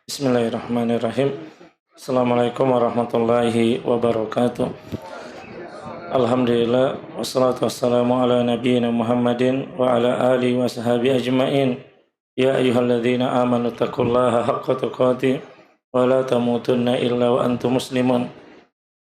Bismillahirrahmanirrahim. Assalamualaikum warahmatullahi wabarakatuh. Alhamdulillah wassalatu wassalamu ala nabiyyina Muhammadin wa ala alihi wa sahbihi ajmain. Ya ayyuhalladzina amanu taqullaha haqqa tuqatih wa la tamutunna illa wa antum muslimun.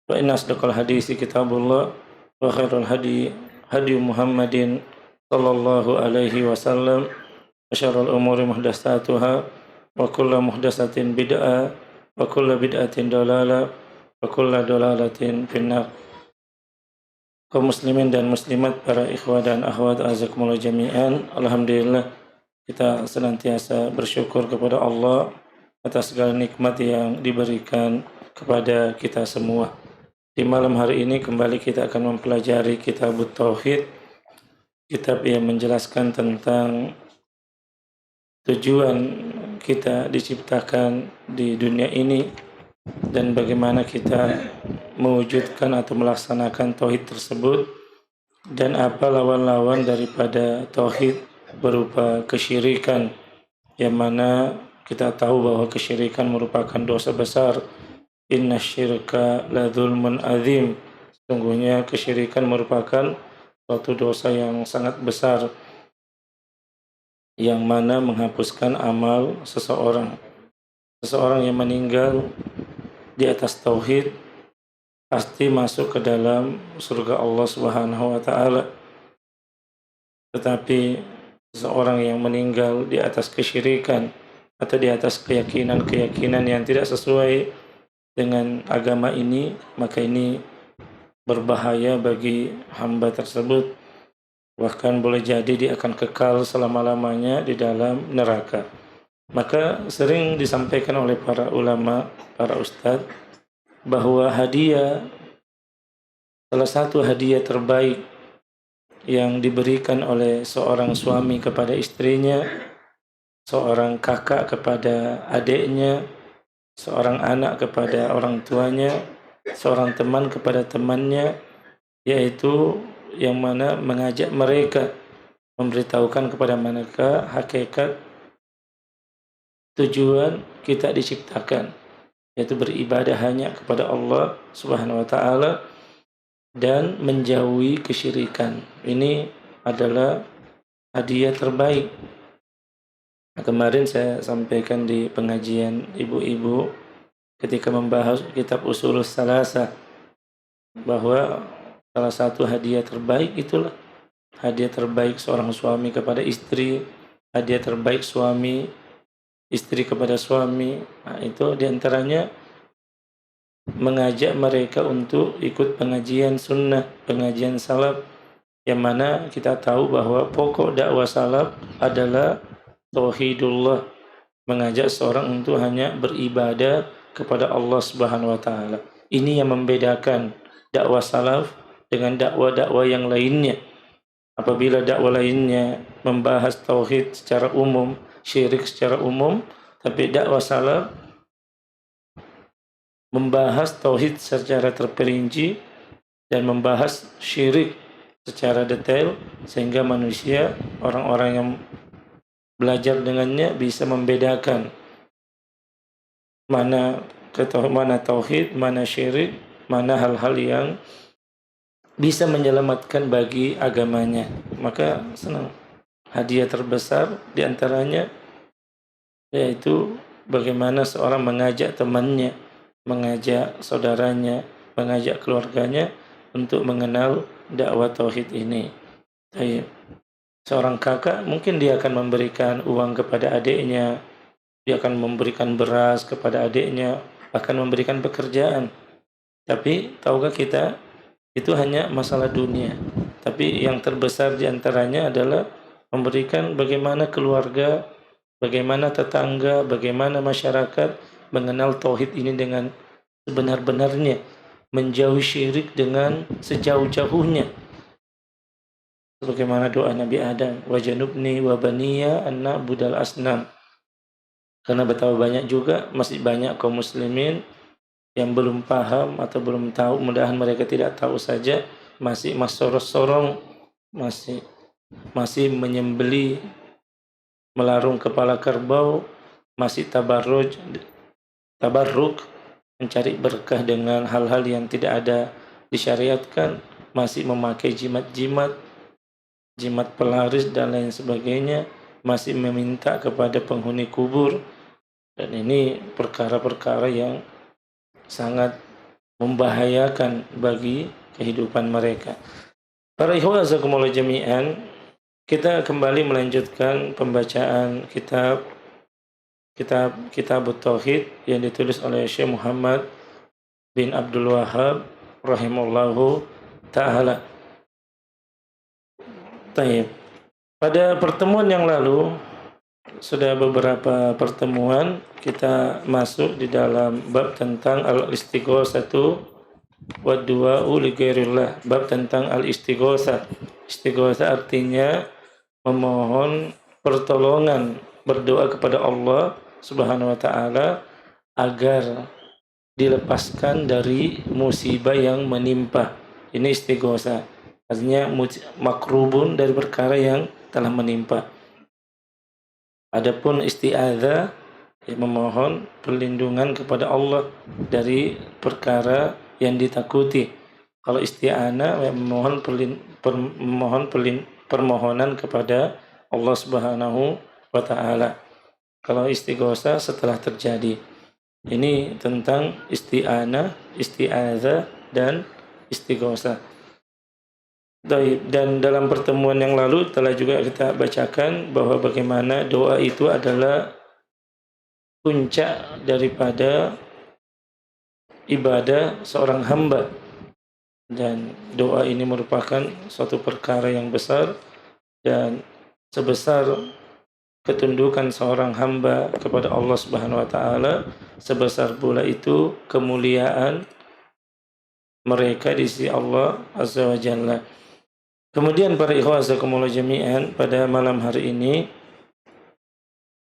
Wa inna asdaqal hadisi kitabullah wa khairul hadi Muhammadin sallallahu alaihi wasallam. Wa syarrul umuri muhdatsatuha wa kullu muhdatsatin bid'ah wa kullu bid'atin dalalah wa kullu dalalatin finnar. Kaum muslimin dan muslimat, para ikhwah dan akhwat azakumullah jami'an, alhamdulillah kita senantiasa bersyukur kepada Allah atas segala nikmat yang diberikan kepada kita semua. Di malam hari ini kembali kita akan mempelajari kitab Tauhid, kitab yang menjelaskan tentang tujuan kita diciptakan di dunia ini dan bagaimana kita mewujudkan atau melaksanakan tauhid tersebut, dan apa lawan-lawan daripada tauhid berupa kesyirikan, yang mana kita tahu bahwa kesyirikan merupakan dosa besar. Inna syirka la dzulmun azim. Sesungguhnya kesyirikan merupakan suatu dosa yang sangat besar, yang mana menghapuskan amal seseorang. Seseorang yang meninggal di atas tauhid pasti masuk ke dalam surga Allah Subhanahu wa taala. Tetapi seseorang yang meninggal di atas kesyirikan atau di atas keyakinan-keyakinan yang tidak sesuai dengan agama ini, maka ini berbahaya bagi hamba tersebut. Bahkan boleh jadi dia akan kekal selama-lamanya di dalam neraka. Maka sering disampaikan oleh para ulama, para ustadz, bahwa salah satu hadiah terbaik yang diberikan oleh seorang suami kepada istrinya, seorang kakak kepada adiknya, seorang anak kepada orang tuanya, seorang teman kepada temannya, yaitu yang mana mengajak mereka, memberitahukan kepada mereka hakikat tujuan kita diciptakan, yaitu beribadah hanya kepada Allah Subhanahu wa taala dan menjauhi kesyirikan. Ini adalah hadiah terbaik. Kemarin saya sampaikan di pengajian ibu-ibu ketika membahas kitab Ushulus Salasah bahwa salah satu hadiah terbaik itulah hadiah terbaik seorang suami kepada istri, hadiah terbaik istri kepada suami. Nah, itu diantaranya mengajak mereka untuk ikut pengajian sunnah, pengajian salaf, yang mana kita tahu bahwa pokok dakwah salaf adalah tauhidullah, mengajak seorang untuk hanya beribadah kepada Allah Subhanahu wa taala. Ini yang membedakan dakwah salaf dengan dakwah-dakwah yang lainnya. Apabila dakwah lainnya membahas tauhid secara umum, syirik secara umum, tapi dakwah salaf membahas tauhid secara terperinci dan membahas syirik secara detail, sehingga manusia, orang-orang yang belajar dengannya bisa membedakan mana tauhid, mana syirik, mana hal-hal yang bisa menyelamatkan bagi agamanya. Maka senang. Hadiah terbesar diantaranya yaitu bagaimana seorang mengajak temannya, mengajak saudaranya, mengajak keluarganya untuk mengenal dakwah tauhid ini. Seorang kakak mungkin dia akan memberikan uang kepada adiknya, dia akan memberikan beras kepada adiknya, bahkan memberikan pekerjaan. Tapi tahukah kita, itu hanya masalah dunia. Tapi yang terbesar diantaranya adalah memberikan bagaimana keluarga, bagaimana tetangga, bagaimana masyarakat mengenal tauhid ini dengan sebenar-benarnya, menjauhi syirik dengan sejauh-jauhnya. sebagaimana doa Nabi Adam, wajanubni wa baniya an na'budal asnam. Karena betapa banyak juga, masih banyak kaum muslimin yang belum paham atau belum tahu, mudahan mereka tidak tahu saja, masih sorong, masih menyembeli, melarung kepala kerbau, masih tabarruk, mencari berkah dengan hal-hal yang tidak ada disyariatkan, masih memakai jimat pelaris dan lain sebagainya, masih meminta kepada penghuni kubur. Dan ini perkara-perkara yang sangat membahayakan bagi kehidupan mereka. Para ikhwah jazakumullah jami'an, kita kembali melanjutkan pembacaan kitab Tauhid yang ditulis oleh Syekh Muhammad bin Abdul Wahhab rahimahullahu taala. Taib. Pada pertemuan yang lalu, sudah beberapa pertemuan kita masuk di dalam bab tentang al-istighosatu wa du'a'u li ghairillah, bab tentang al-istighosah. Istighosah artinya memohon pertolongan, berdoa kepada Allah Subhanahu wa taala agar dilepaskan dari musibah yang menimpa. Ini istighosah. Artinya makrubun, dari perkara yang telah menimpa. Adapun isti'adzah, memohon perlindungan kepada Allah dari perkara yang ditakuti. Kalau isti'anah, permohonan kepada Allah Subhanahu wa taala. Kalau istighosah setelah terjadi. Ini tentang isti'anah, isti'adzah dan istighosah. Dan dalam pertemuan yang lalu telah juga kita bacakan bahwa bagaimana doa itu adalah puncak daripada ibadah seorang hamba, dan doa ini merupakan suatu perkara yang besar, dan sebesar ketundukan seorang hamba kepada Allah Subhanahu wa taala, sebesar pula itu kemuliaan mereka di sisi Allah Azza wa Jalla. Kemudian para ikhwah jazakumullah jami'an, pada malam hari ini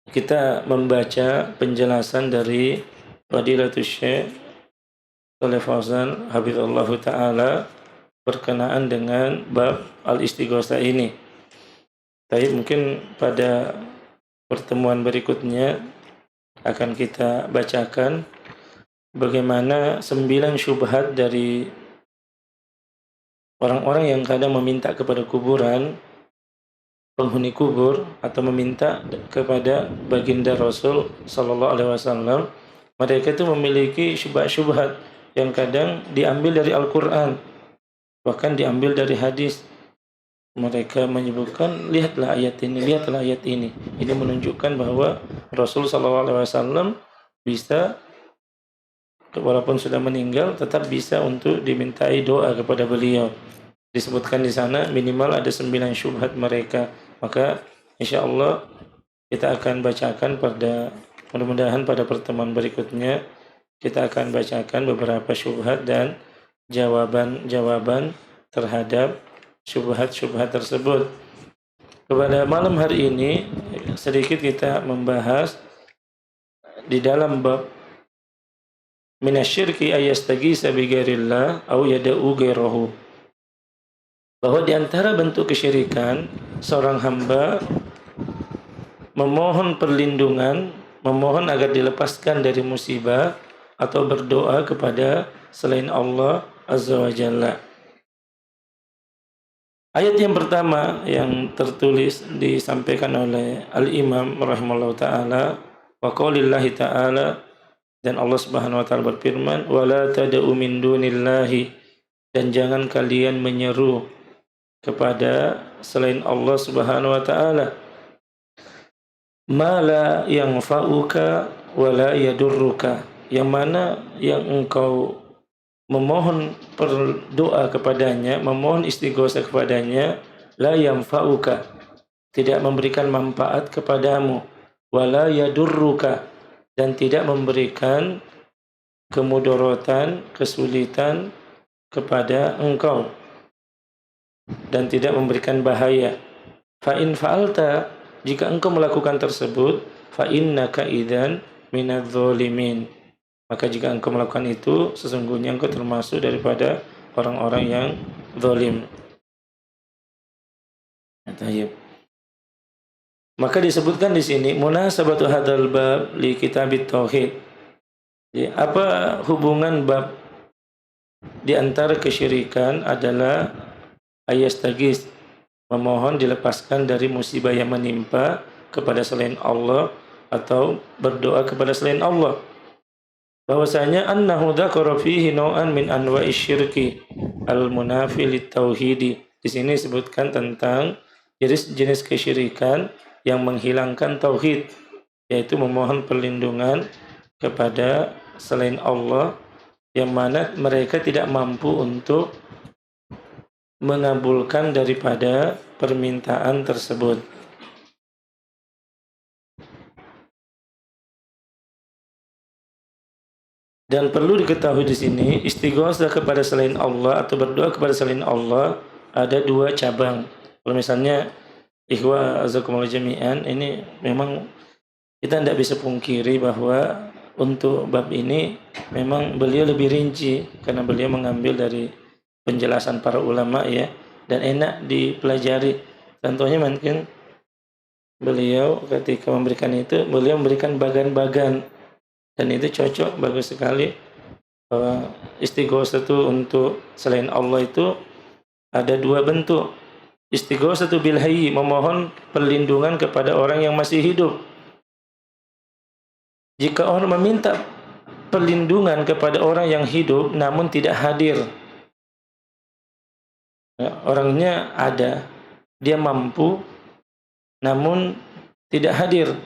kita membaca penjelasan dari Fadilatul Syekh Shalih Fauzan hafizallahu taala berkenaan dengan bab al-istighosah ini. Tapi mungkin pada pertemuan berikutnya akan kita bacakan bagaimana 9 syubhat dari orang-orang yang kadang meminta kepada kuburan, penghuni kubur, atau meminta kepada baginda Rasul Sallallahu Alaihi Wasallam. Mereka itu memiliki syubhat-syubhat yang kadang diambil dari Al-Quran, bahkan diambil dari hadis. Mereka menyebutkan, lihatlah ayat ini, lihatlah ayat ini. Ini menunjukkan bahwa Rasul Sallallahu Alaihi Wasallam bisa, walaupun sudah meninggal, tetap bisa untuk dimintai doa kepada beliau. Disebutkan di sana minimal ada 9 syubhat mereka. Maka insya Allah kita akan bacakan mudah-mudahan pada pertemuan berikutnya kita akan bacakan beberapa syubhat dan jawaban-jawaban terhadap syubhat-syubhat tersebut. Pada malam hari ini sedikit kita membahas di dalam bab minasyirki ayastaghisa bi ghairillah aw yad'u ghairahu, bahwa di antara bentuk kesyirikan seorang hamba memohon perlindungan, memohon agar dilepaskan dari musibah atau berdoa kepada selain Allah Azza wa Jalla. Ayat yang pertama yang tertulis disampaikan oleh Al-Imam rahimahullah ta'ala, wa qaulillahi ta'ala, dan Allah Subhanahu wa taala berfirman, wala tad'u min dunillahi, dan jangan kalian menyeru kepada selain Allah Subhanahu wa taala, ma la yanfa'uka wa la yadurruka, yang mana yang engkau memohon berdoa kepadanya, memohon istighosah kepadanya, la yanfa'uka, tidak memberikan manfaat kepadamu, wa la yadurruka, dan tidak memberikan kemudaratan, kesulitan kepada engkau. dan tidak memberikan bahaya. Fa in fa'alta, jika engkau melakukan tersebut, fa innaka idzan minadz zalimin. Maka jika engkau melakukan itu, sesungguhnya engkau termasuk daripada orang-orang yang zalim. Tayyib. Maka disebutkan di sini munasabatu hadzal bab li kitabit tauhid. Jadi, apa hubungan bab di antara kesyirikan adalah ayastagis, memohon dilepaskan dari musibah yang menimpa kepada selain Allah atau berdoa kepada selain Allah. Bahwasanya annahu dzakara fihi naw'an min anwa'i syirki al-munafi lit-tauhidi. Di sini disebutkan tentang jenis-jenis kesyirikan yang menghilangkan tauhid, yaitu memohon perlindungan kepada selain Allah yang mana mereka tidak mampu untuk mengabulkan daripada permintaan tersebut. Dan perlu diketahui di sini, istighosah kepada selain Allah atau berdoa kepada selain Allah ada dua cabang. Kalau misalnya ikhwah azakumullah jami'an, ini memang kita tidak bisa pungkiri bahwa untuk bab ini memang beliau lebih rinci karena beliau mengambil dari penjelasan para ulama ya, dan enak dipelajari. Contohnya mungkin beliau ketika memberikan itu, beliau memberikan bagan-bagan, dan itu cocok, bagus sekali. Bahwa istighosah itu untuk selain Allah itu ada dua bentuk. Istighosah itu bil hayy, memohon perlindungan kepada orang yang masih hidup. Jika orang meminta perlindungan kepada orang yang hidup namun tidak hadir, ya, orangnya ada, dia mampu namun tidak hadir.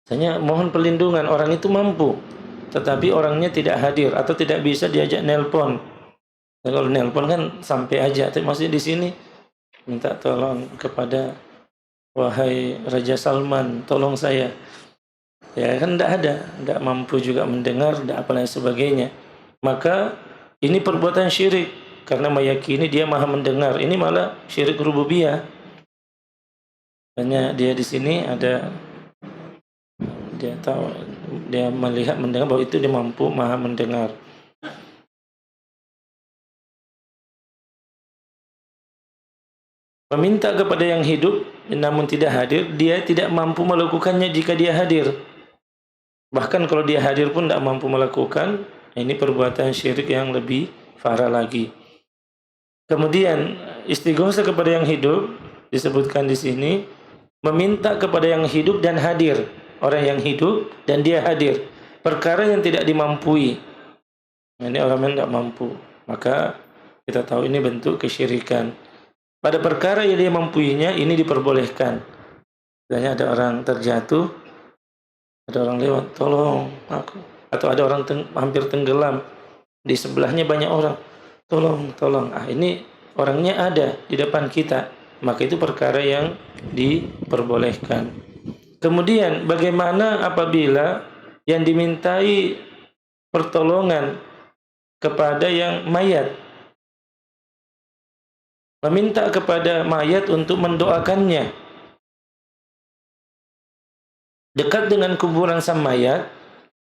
Misalnya mohon perlindungan, orang itu mampu tetapi orangnya tidak hadir atau tidak bisa diajak nelpon. Nah, kalau nelpon kan sampai aja, tapi masih di sini minta tolong kepada wahai Raja Salman, tolong saya. Ya kan tidak mampu juga mendengar, tidak apa lain sebagainya. Maka ini perbuatan syirik karena meyakini dia maha mendengar. Ini malah syirik rububiyah. Hanya dia di sini ada, dia tahu, dia melihat mendengar bahwa itu dia mampu maha mendengar. Meminta kepada yang hidup namun tidak hadir, dia tidak mampu melakukannya jika dia hadir. Bahkan kalau dia hadir pun tidak mampu melakukan, ini perbuatan syirik yang lebih parah lagi. Kemudian istighosah kepada yang hidup disebutkan di sini, meminta kepada yang hidup dan hadir, orang yang hidup dan dia hadir, perkara yang tidak dimampui. Ini orang yang tidak mampu, maka kita tahu ini bentuk kesyirikan. Pada perkara yang dia mampuinya ini diperbolehkan. Misalnya ada orang terjatuh, ada orang lewat, tolong aku. Atau ada orang hampir tenggelam, di sebelahnya banyak orang, tolong. Ini orangnya ada di depan kita, maka itu perkara yang diperbolehkan. Kemudian bagaimana apabila yang dimintai pertolongan kepada yang mayat? Meminta kepada mayat untuk mendoakannya. Dekat dengan kuburan sang mayat,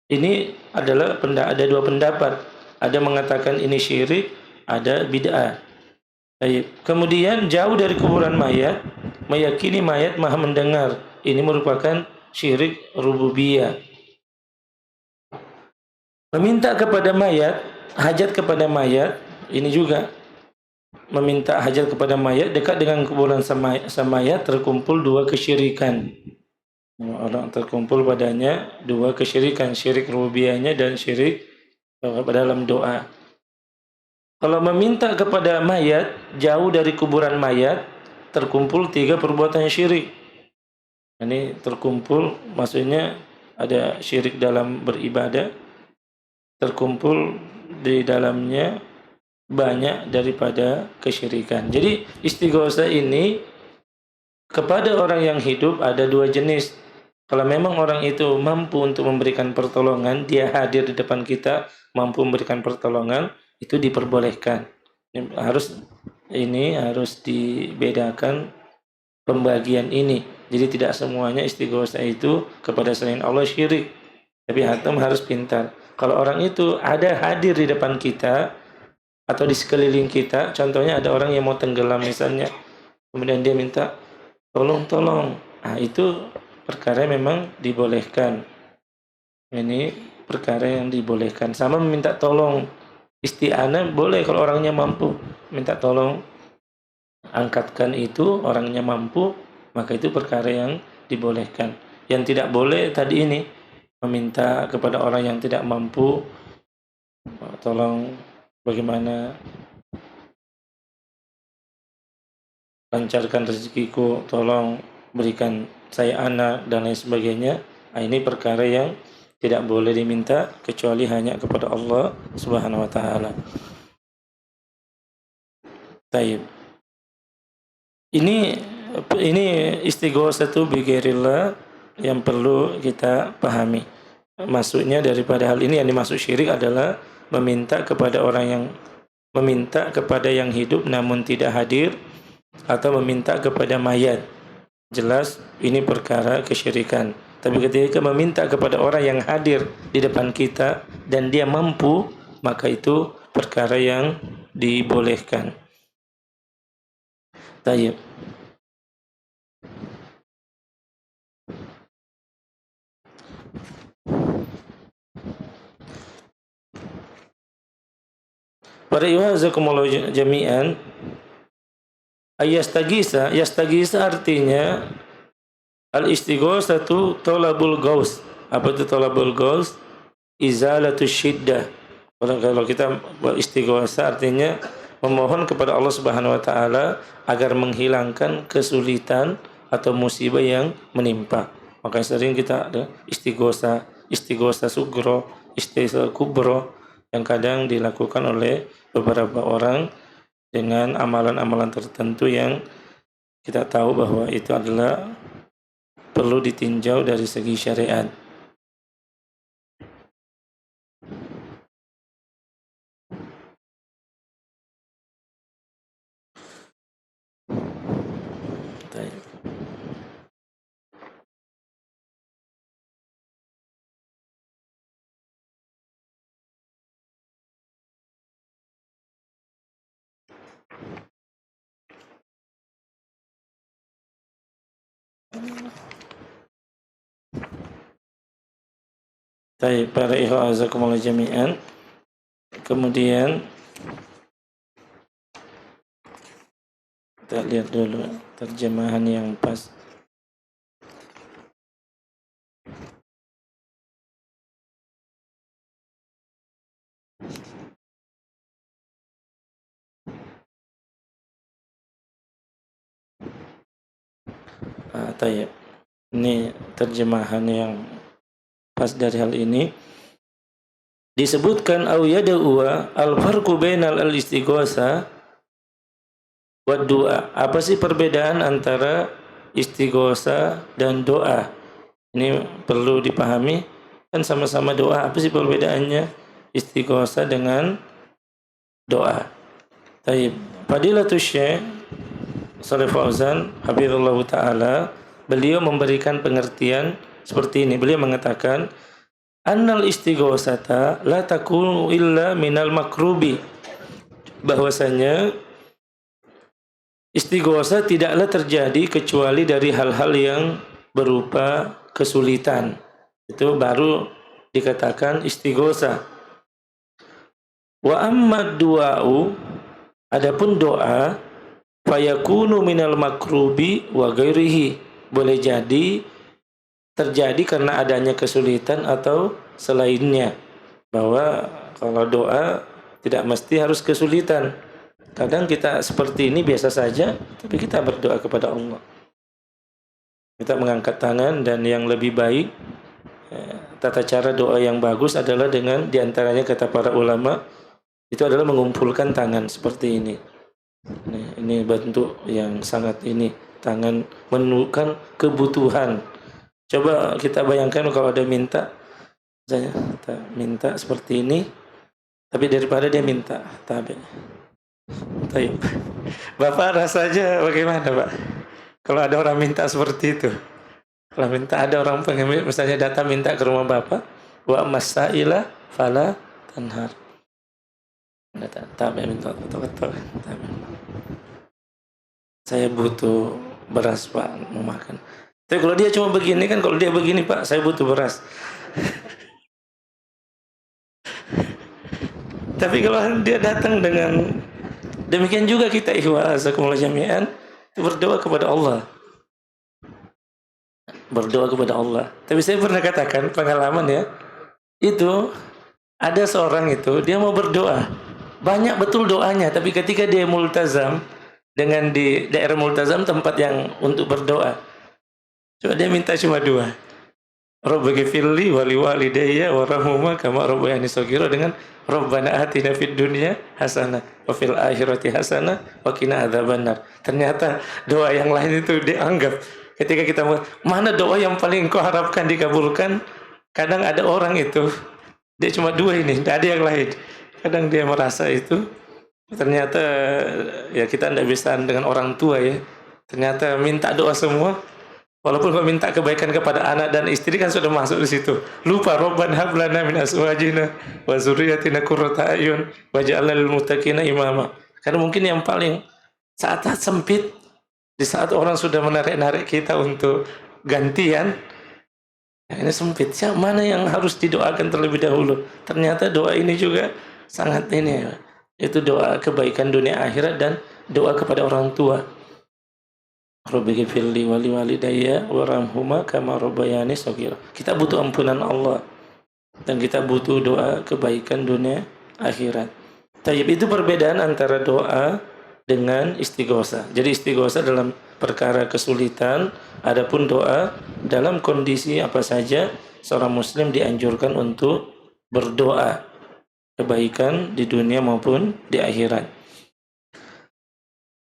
ini adalah ada dua pendapat. Ada mengatakan ini syirik, ada bid'ah. Kemudian jauh dari kuburan mayat, meyakini mayat maha mendengar. Ini merupakan syirik rububiyah. Meminta kepada mayat, hajat kepada mayat, ini juga meminta hajat kepada mayat dekat dengan kuburan sang mayat, terkumpul dua kesyirikan. Orang terkumpul padanya dua kesyirikan, syirik rububiyahnya dan syirik dalam doa. Kalau meminta kepada mayat jauh dari kuburan mayat, terkumpul tiga perbuatan syirik. Ini terkumpul, maksudnya ada syirik dalam beribadah, terkumpul di dalamnya banyak daripada kesyirikan. Jadi istighosah ini kepada orang yang hidup ada dua jenis. Kalau memang orang itu mampu untuk memberikan pertolongan, dia hadir di depan kita, mampu memberikan pertolongan, itu diperbolehkan. Harus dibedakan pembagian ini. Jadi tidak semuanya istighosa itu kepada selain Allah syirik. Tapi antum harus pintar. Kalau orang itu ada hadir di depan kita atau di sekeliling kita, contohnya ada orang yang mau tenggelam misalnya, kemudian dia minta tolong. Nah, itu perkara yang memang dibolehkan. Ini perkara yang dibolehkan. Sama meminta tolong. Isti'anah boleh kalau orangnya mampu. Minta tolong, angkatkan itu, orangnya mampu, maka itu perkara yang dibolehkan. Yang tidak boleh tadi ini, meminta kepada orang yang tidak mampu, tolong bagaimana lancarkan rezekiku, tolong berikan saya anak, dan lain sebagainya. Nah, ini perkara yang tidak boleh diminta kecuali hanya kepada Allah Subhanahu wa taala. Taib. Ini istighosatu bi ghairillah yang perlu kita pahami. Maksudnya daripada hal ini yang dimaksud syirik adalah meminta kepada yang hidup namun tidak hadir, atau meminta kepada mayat. Jelas ini perkara kesyirikan. Tapi ketika meminta kepada orang yang hadir di depan kita dan dia mampu, maka itu perkara yang dibolehkan. Tayyib. Para yuhazakumullah jami'an, yastagisa artinya al-istighosatu tolabul gaus. Apa itu tolabul gaus? Izalatu syiddah. Kalau kita istighosa artinya memohon kepada Allah Subhanahu wa taala agar menghilangkan kesulitan atau musibah yang menimpa. Makanya sering kita ada istighosa sugro, istighosa kubro yang kadang dilakukan oleh beberapa orang dengan amalan-amalan tertentu yang kita tahu bahwa itu adalah perlu ditinjau dari segi syariat. Baik, para ikhwan azakumullah jami'an. Kemudian kita lihat dulu terjemahan yang pas. Tayyib. Ini terjemahan yang pas dari hal ini. Disebutkan au yad'uwa al-farqu bainal al-istighosa wa doa. Apa sih perbedaan antara istighosa dan doa? Ini perlu dipahami. Kan sama-sama doa. Apa sih perbedaannya istighosa dengan doa? Tayyib. Fadilatul Syekh Shalih Fauzan hafizallahu taala, beliau memberikan pengertian seperti ini. Beliau mengatakan, annal istighosata la takunu illa minal makrubi. Bahwasanya istighosa tidaklah terjadi kecuali dari hal-hal yang berupa kesulitan. Itu baru dikatakan istighosa. Wa amma du'a'u, adapun doa, fayakunu minal makrubi wa ghairihi, boleh jadi terjadi karena adanya kesulitan atau selainnya. Bahwa kalau doa tidak mesti harus kesulitan. Kadang kita seperti ini biasa saja, tapi kita berdoa kepada Allah. Kita mengangkat tangan, dan yang lebih baik, tata cara doa yang bagus adalah dengan diantaranya kata para ulama, itu adalah mengumpulkan tangan seperti ini. Ini bentuk yang sangat ini, tangan menunjukkan kebutuhan. Coba kita bayangkan kalau ada minta, misalnya kita minta seperti ini, tapi daripada dia minta tabe, Baik. Bapak rasanya bagaimana, Pak? Kalau ada orang minta seperti itu, kalau minta ada orang pengen misalnya datang minta ke rumah Bapak, wa masaila fala tanhar. Tabe minta betul. Saya butuh beras, Pak, mau makan. Tapi kalau dia cuma begini kan, kalau dia begini, Pak, saya butuh beras. Tapi kalau dia datang dengan demikian juga kita ikhwah azakumullah jami'an berdoa kepada Allah. Berdoa kepada Allah. Tapi saya pernah katakan pengalaman ya, itu ada seorang itu dia mau berdoa. Banyak betul doanya, tapi ketika dia multazam dengan di daerah multazam tempat yang untuk berdoa. Coba dia minta cuma dua. Rabbighfirli wa liwalidayya warhamhuma kama rabbayani shaghira dengan Rabbana atina fid dunya hasanah wa fil akhirati hasanah wa qina adzabannar. Ternyata doa yang lain itu dianggap ketika kita mana doa yang paling kau harapkan dikabulkan, kadang ada orang itu dia cuma dua ini, tidak ada yang lain. Kadang dia merasa itu ternyata ya kita tidak bisa dengan orang tua ya. Ternyata minta doa semua. Walaupun meminta kebaikan kepada anak dan istri kan sudah masuk di situ. Lupa Rabbana hab lana min azwajina wa dzurriyyatina qurrata a'yun waj'alna lil muttaqina imama. Karena mungkin yang paling saat sempit di saat orang sudah menarik-narik kita untuk gantian, ya ini sempit. Siapa mana yang harus didoakan terlebih dahulu? Ternyata doa ini juga sangat ini. Itu doa kebaikan dunia akhirat dan doa kepada orang tua. Rabbighfirli wa liwalidayya warhamhuma kama rabbayani shaghira. Kita butuh ampunan Allah dan kita butuh doa kebaikan dunia akhirat. Tayyib, itu perbedaan antara doa dengan istighosa. Jadi istighosa dalam perkara kesulitan, adapun doa dalam kondisi apa saja seorang muslim dianjurkan untuk berdoa kebaikan di dunia maupun di akhirat.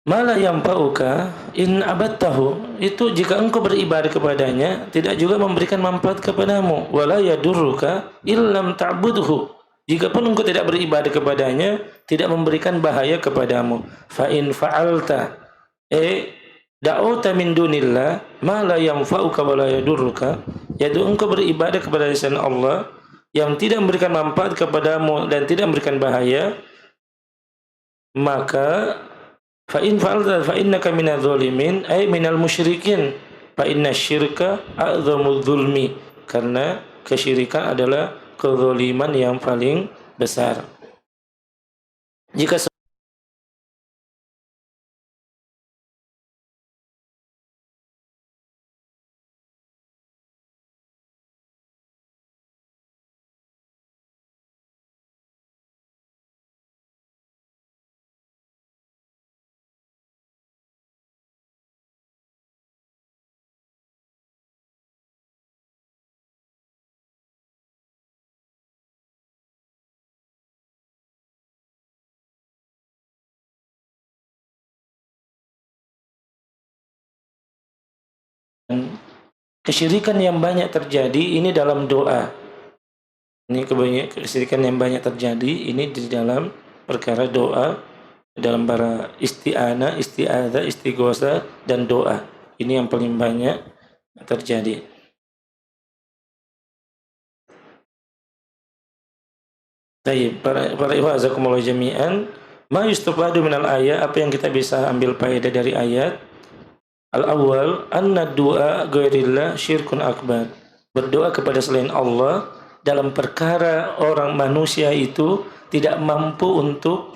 Mala yanfa'uka in abadtahu, itu jika engkau beribadah kepadanya tidak juga memberikan manfaat kepadamu. Wala yadurruka illam ta'budhu, jika pun engkau tidak beribadah kepadanya tidak memberikan bahaya kepadamu. Fa in fa'alta da'uta min dunillah ma la yanfa'uka wa la yadurruka, yaitu engkau beribadah kepada selain Allah yang tidak memberikan manfaat kepadamu dan tidak memberikan bahaya, maka fa in fa'alta fa innaka minadz zalimin ay minal musyrikin fa inna syirka a'zamudz zulmi, karena kesyirikan adalah kezaliman yang paling besar. Jika kesyirikan yang banyak terjadi ini dalam doa. Ini kesyirikan yang banyak terjadi ini di dalam perkara doa, dalam para isti'anah, isti'adzah, istighosa dan doa. Ini yang paling banyak terjadi. Baik, para ikhwazakumullah jami'an, ma yustafadu minal ayat, apa yang kita bisa ambil faedah dari ayat? Al-awwal, anna du'a ghairillah syirkun akbar. Berdoa kepada selain Allah dalam perkara orang manusia itu tidak mampu untuk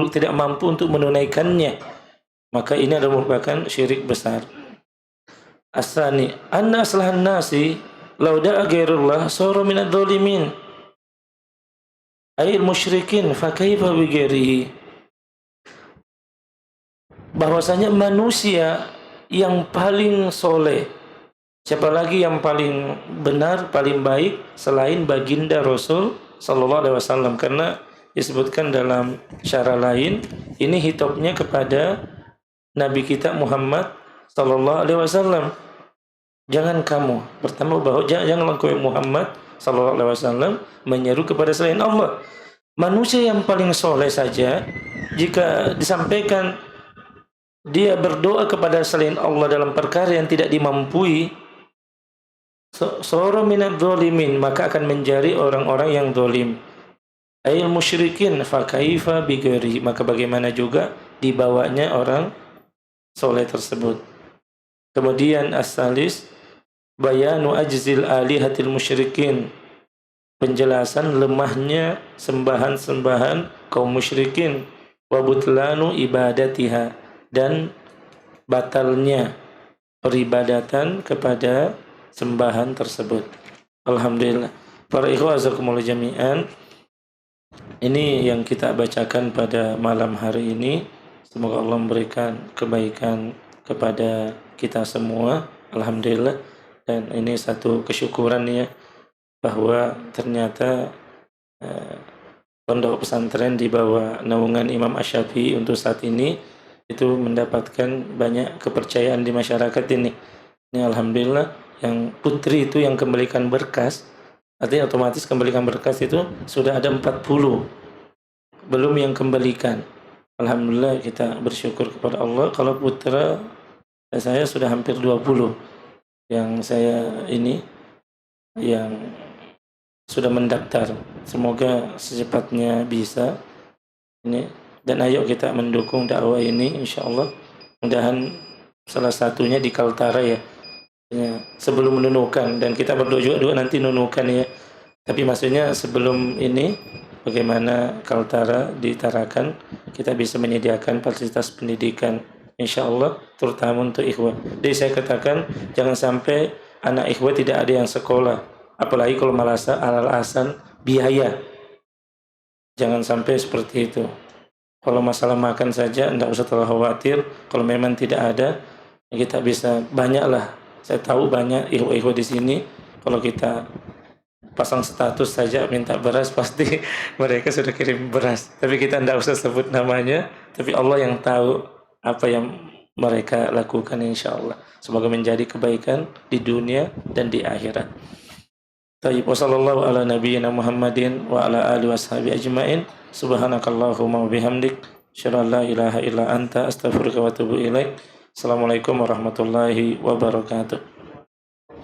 tidak mampu untuk menunaikannya, maka ini adalah merupakan syirik besar. Asani, anna aslahan nasi law da'a ghairullah sara minadz zalimin ayil musyrikin fa kaifa bi ghairihi. Bahwasanya manusia yang paling soleh, siapa lagi yang paling benar, paling baik selain baginda Rasul Sallallahu Alaihi Wasallam, karena disebutkan dalam syarah lain ini hitopnya kepada Nabi kita Muhammad Sallallahu Alaihi Wasallam. Jangan kamu, pertama bahwa jangan engkau Muhammad Sallallahu Alaihi Wasallam menyeru kepada selain Allah. Manusia yang paling soleh saja jika disampaikan dia berdoa kepada selain Allah dalam perkara yang tidak dimampui, seorang minadz zalimin, maka akan menjadi orang-orang yang zalim. Ail musyrikin fa kaifa bighairi, maka bagaimana juga dibawanya orang soleh tersebut. Kemudian as-salis bayanu ajzil alihatil musyrikin, penjelasan lemahnya sembahan-sembahan kaum musyrikin, wa butlanu ibadatiha, dan batalnya peribadatan kepada sembahan tersebut. Alhamdulillah. Para ikhwah azakumullah jami'an, ini yang kita bacakan pada malam hari ini. Semoga Allah memberikan kebaikan kepada kita semua. Alhamdulillah. Dan ini satu kesyukuran ya, bahwa ternyata pondok pesantren di bawah naungan Imam Asy-Syafi'i untuk saat ini itu mendapatkan banyak kepercayaan di masyarakat ini. Ini alhamdulillah, yang putri itu yang kembalikan berkas, artinya otomatis kembalikan berkas itu sudah ada 40, belum yang kembalikan. Alhamdulillah, kita bersyukur kepada Allah. Kalau putra saya sudah hampir 20 yang saya ini yang sudah mendaftar. Semoga secepatnya bisa ini, dan ayo kita mendukung dakwah ini insyaallah. Mudahan salah satunya di Kaltara ya, sebelum menunukan, dan kita berdoa juga nanti nunukan ya. Tapi maksudnya sebelum ini bagaimana Kaltara ditarakan, kita bisa menyediakan fasilitas pendidikan insyaallah, terutama untuk ikhwah. Jadi saya katakan jangan sampai anak ikhwah tidak ada yang sekolah, apalagi kalau alasan biaya. Jangan sampai seperti itu. Kalau masalah makan saja tidak usah terlalu khawatir. Kalau memang tidak ada, kita bisa banyaklah. Saya tahu banyak ikhwah-ikhwah di sini, kalau kita pasang status saja minta beras, pasti mereka sudah kirim beras. Tapi kita tidak usah sebut namanya, tapi Allah yang tahu apa yang mereka lakukan insyaallah. Semoga menjadi kebaikan di dunia dan di akhirat. Tayyib, wa sallallahu ala nabiyyina Muhammadin wa ala alihi washabihi ajmain. Subhanakallahumma wa bihamdik, asyhadu an la ilaha illa anta, astaghfiruka wa atubu ilaik. Assalamualaikum warahmatullahi wabarakatuh.